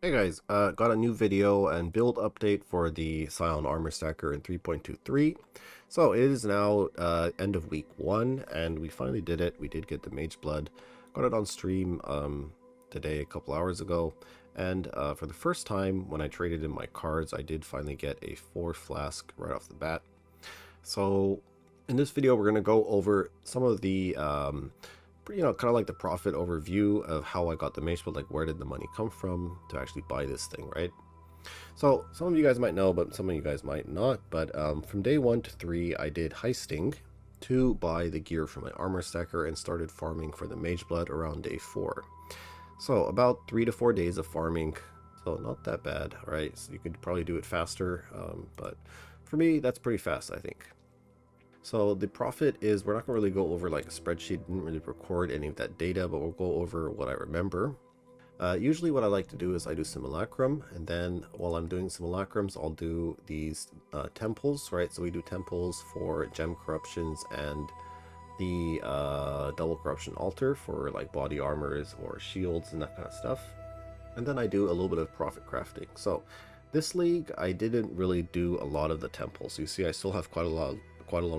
Hey guys, got a new video and build update for the Scion Armor Stacker in 3.23. So it is now end of week 1 and we finally did it. We did get the Mageblood. Got it on stream today a couple hours ago. And for the first time when I traded in my cards, I did finally get a 4 flask right off the bat. So in this video we're going to go over some of the kind of like the profit overview of how I got the Mageblood, like where did the money come from to actually buy this thing, right? So some of you guys might know, but some of you guys might not. But from day 1 to 3, I did heisting to buy the gear for my armor stacker and started farming for the Mageblood around day 4. So about 3 to 4 days of farming, so not that bad, right? So you could probably do it faster, but for me, that's pretty fast, I think. So the profit is, we're not going to really go over like a spreadsheet, didn't really record any of that data, but we'll go over what I remember. Usually what I like to do is I do simulacrum, and then while I'm doing simulacrums, I'll do these temples, right? So we do temples for gem corruptions and the double corruption altar for like body armors or shields and that kind of stuff. And then I do a little bit of profit crafting. So this league, I didn't really do a lot of the temples. You see, I still have quite a lot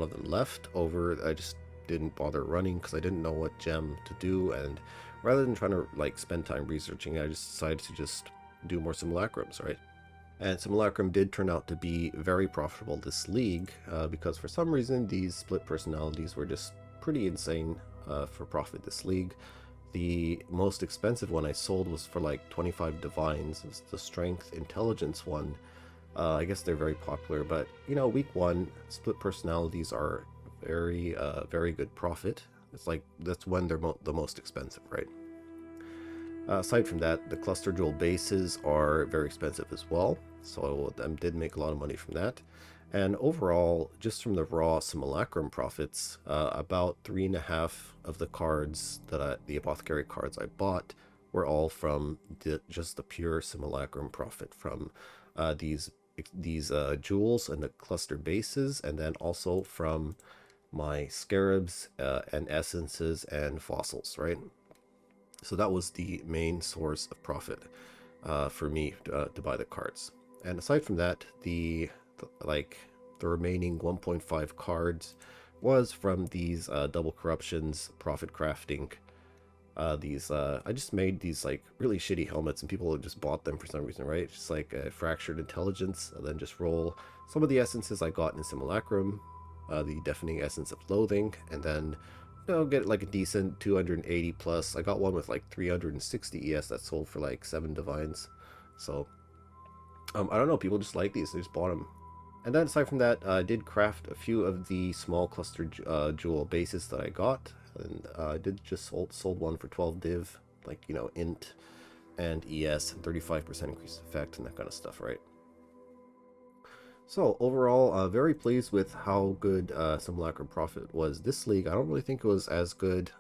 of them left over. I just didn't bother running because I didn't know what gem to do, and rather than trying to like spend time researching, I just decided to just do more simulacrums, right? And simulacrum did turn out to be very profitable this league because for some reason these split personalities were just pretty insane for profit this league. The most expensive one I sold was for like 25 divines. It was the strength intelligence one. I guess they're very popular, but you know, week 1 split personalities are very good profit. It's like that's when they're the most expensive, right? Aside from that, the cluster jewel bases are very expensive as well, so I did make a lot of money from that. And overall, just from the raw simulacrum profits, about 3.5 of the cards that the apothecary cards I bought were all from just the pure simulacrum profit from these jewels and the cluster bases, and then also from my scarabs and essences and fossils, right? So that was the main source of profit for me to buy the cards. And aside from that, the remaining 1.5 cards was from these double corruptions, profit crafting. I just made these like really shitty helmets and people just bought them for some reason, right? It's just like a fractured intelligence, and then just roll some of the essences I got in simulacrum, the deafening essence of loathing, and then get like a decent 280 plus. I got one with like 360 ES that sold for like 7 divines. So I don't know, people just like these, they just bought them. And then aside from that, I did craft a few of the small cluster jewel bases that I got. And I did just sold one for 12 div, like, you know, int and ES and 35% increased effect and that kind of stuff, right? So overall, very pleased with how good simulacrum profit was this league. I don't really think it was as good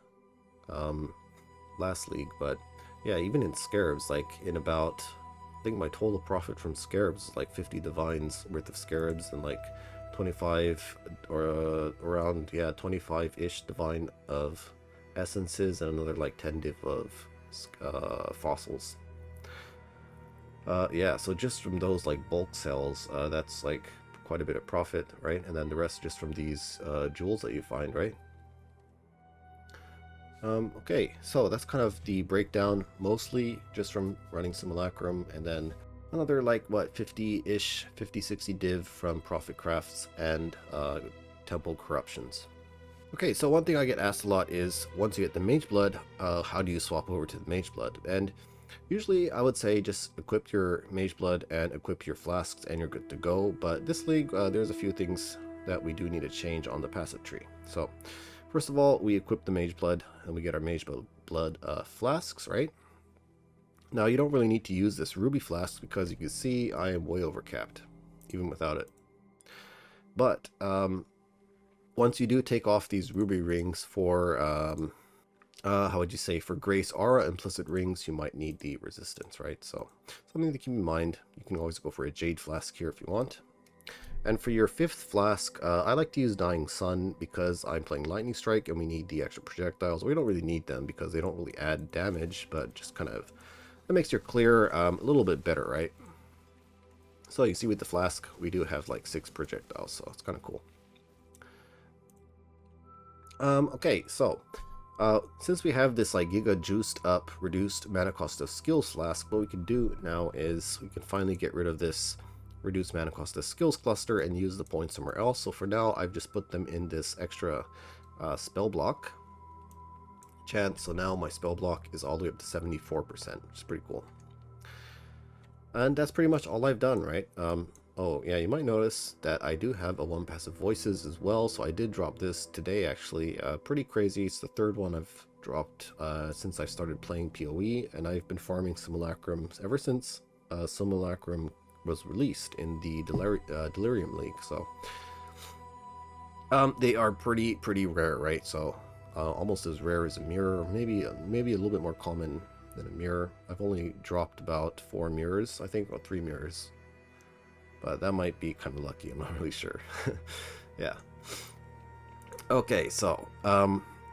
last league, but yeah, even in scarabs, like in about, I think my total profit from scarabs was like 50 divines worth of scarabs and like 25 or around 25-ish divine of essences and another like 10 div of fossils. Yeah, so just from those like bulk sales, that's like quite a bit of profit, right? And then the rest just from these jewels that you find, right? Okay, so that's kind of the breakdown, mostly just from running simulacrum, and then another like what 50-ish 50-60 div from profit crafts and temple corruptions. Okay, so one thing I get asked a lot is once you get the Mageblood, how do you swap over to the Mageblood? And usually I would say just equip your Mageblood and equip your flasks and you're good to go, but this league there's a few things that we do need to change on the passive tree. So first of all, we equip the Mageblood and we get our Mageblood flasks, right? Now, you don't really need to use this ruby flask because you can see I am way overcapped, even without it. But once you do take off these ruby rings for, how would you say, for Grace Aura implicit rings, you might need the resistance, right? So something to keep in mind. You can always go for a Jade flask here if you want. And for your 5th flask, I like to use Dying Sun because I'm playing Lightning Strike and we need the extra projectiles. We don't really need them because they don't really add damage, but just kind of That makes your clear a little bit better, right? So you see with the flask, we do have like 6 projectiles, so it's kind of cool. Okay, so since we have this like giga juiced up reduced mana cost of skills flask, what we can do now is we can finally get rid of this reduced mana cost of skills cluster and use the points somewhere else. So for now, I've just put them in this extra spell block chance. So now my spell block is all the way up to 74%, which is pretty cool. And that's pretty much all I've done, right? Oh yeah, you might notice that I do have a 1 passive voices as well, so I did drop this today actually. Pretty crazy, it's the 3rd one I've dropped since I started playing PoE, and I've been farming simulacrums ever since simulacrum was released in the Delirium League, so they are pretty rare, right? So almost as rare as a mirror, maybe a little bit more common than a mirror. I've only dropped about 4 mirrors, I think, or 3 mirrors. But that might be kind of lucky, I'm not really sure. Yeah. Okay, so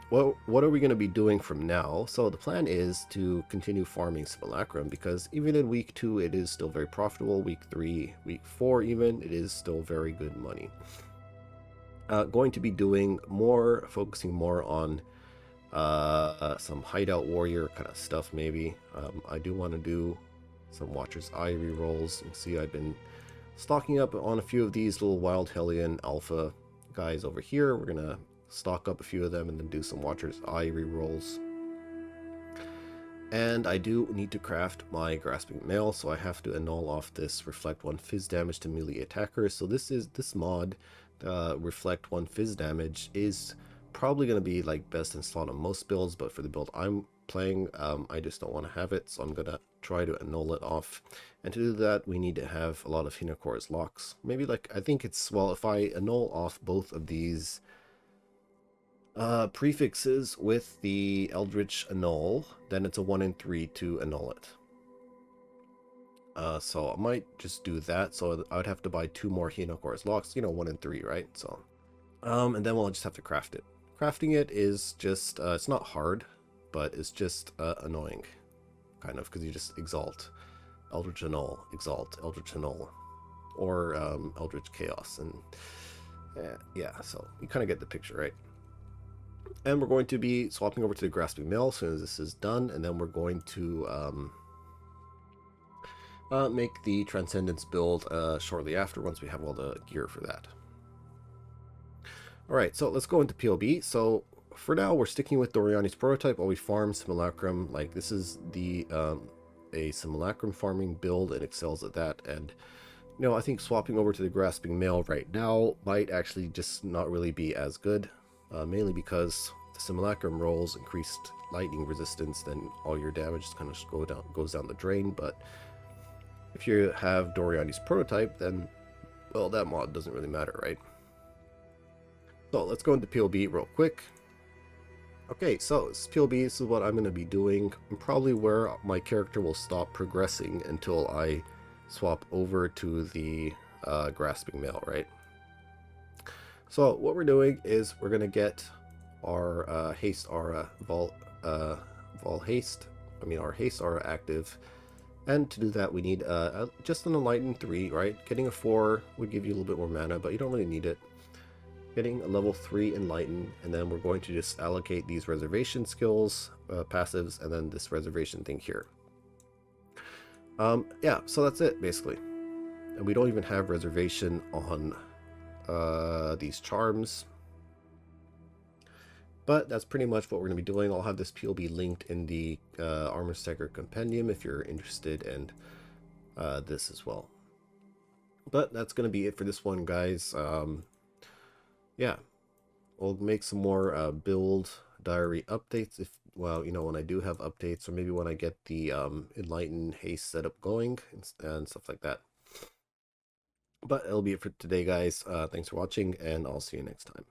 what are we going to be doing from now? So the plan is to continue farming Simulacrum, because even in week 2 it is still very profitable. Week 3, week 4 even, it is still very good money. Going to be doing more, focusing more on some hideout warrior kind of stuff maybe. I do want to do some Watcher's Eye rerolls. You can see I've been stocking up on a few of these little Wild Hellion Alpha guys over here. We're gonna stock up a few of them and then do some Watcher's Eye rerolls. And I do need to craft my Grasping Mail, so I have to annul off this Reflect 1 Fizz damage to melee attackers. So this mod, Reflect 1 Fizz damage, is probably going to be like best in slot on most builds, but for the build I'm playing, I just don't want to have it, so I'm going to try to annul it off. And to do that, we need to have a lot of Hinokora's locks. Maybe like, I think it's, well, if I annul off both of these prefixes with the Eldritch Annul, then it's a 1 in 3 to annul it. So I might just do that. So I would have to buy 2 more Hinokora's locks, 1 in 3, right? So, and then we'll just have to craft it. Crafting it is just, it's not hard, but it's just annoying, kind of, because you just exalt, Eldritch Annul, exalt, Eldritch Annul, or Eldritch Chaos, and yeah, so you kind of get the picture, right? And we're going to be swapping over to the Grasping Mail as soon as this is done, and then we're going to make the Transcendence build shortly after, once we have all the gear for that. Alright, so let's go into PoB. So for now, we're sticking with Doriani's prototype while we farm Simulacrum. Like, this is the a Simulacrum farming build, and excels at that. And I think swapping over to the Grasping Mail right now might actually just not really be as good. Mainly because the Simulacrum rolls increased lightning resistance, then all your damage kind of goes down the drain. But if you have Doriani's prototype, then, well, that mod doesn't really matter, right? So let's go into PoB real quick. Okay, so this PoB, this is what I'm going to be doing, and probably where my character will stop progressing until I swap over to the Grasping Mail, right? So what we're doing is we're going to get our Haste Aura, our Haste Aura active. And to do that, we need just an Enlightened 3, right? Getting a 4 would give you a little bit more mana, but you don't really need it. Getting a level 3 Enlighten, and then we're going to just allocate these reservation skills, passives, and then this reservation thing here. Yeah, so that's it, basically. And we don't even have reservation on these charms. But that's pretty much what we're going to be doing. I'll have this PoB linked in the Armor Stacker Compendium if you're interested in this as well. But that's going to be it for this one, guys. Yeah, we'll make some more build diary updates if, well, when I do have updates, or maybe when I get the Enlighten Haste setup going and stuff like that. But it'll be it for today, guys. Thanks for watching, and I'll see you next time.